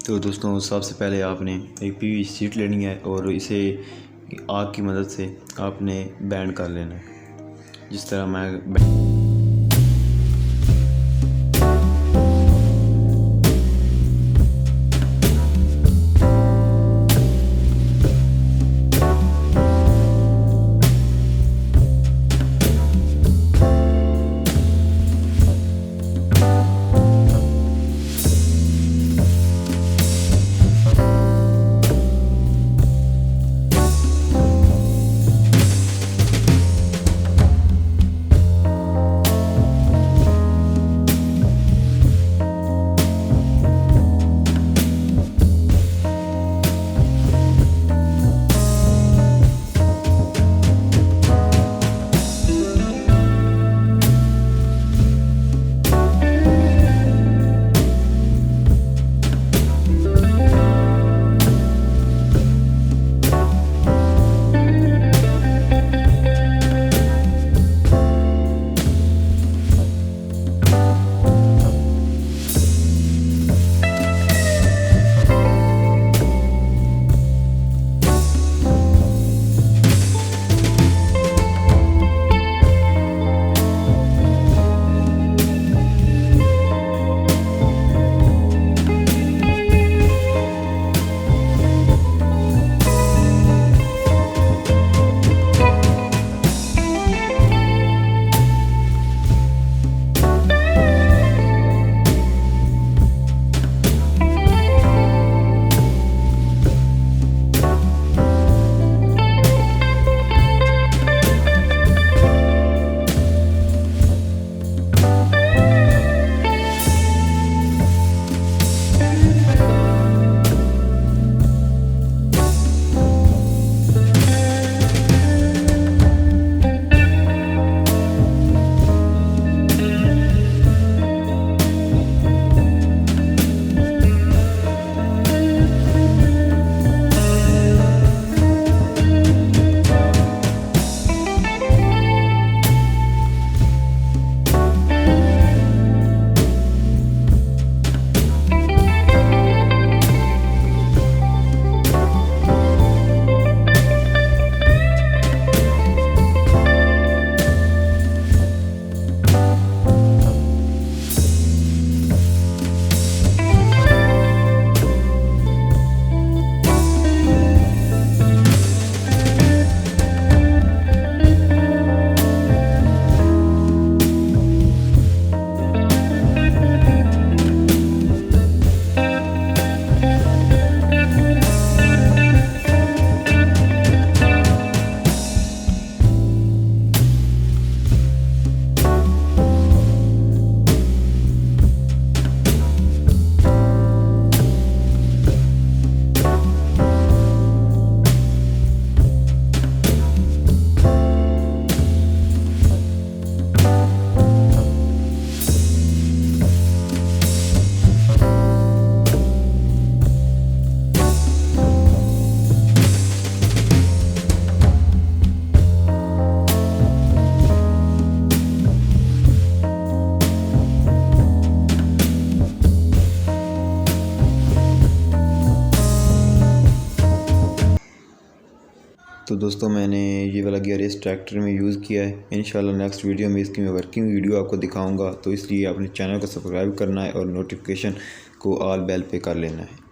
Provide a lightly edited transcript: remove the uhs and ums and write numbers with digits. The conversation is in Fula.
तो दोस्तों सबसे पहले आपने एक पीवी शीट लेनी है और इसे आग की मदद से आपने बैंड कर लेना है। जिस तरह मैं तो दोस्तों मैंने ये वाला गियर इस ट्रैक्टर में यूज़ किया है। इंशाल्लाह नेक्स्ट वीडियो में इसकी मैं वर्किंग वीडियो आपको दिखाऊंगा। तो इसलिए अपने चैनल को सब्सक्राइब करना है और नोटिफिकेशन को ऑल बेल पे कर लेना है।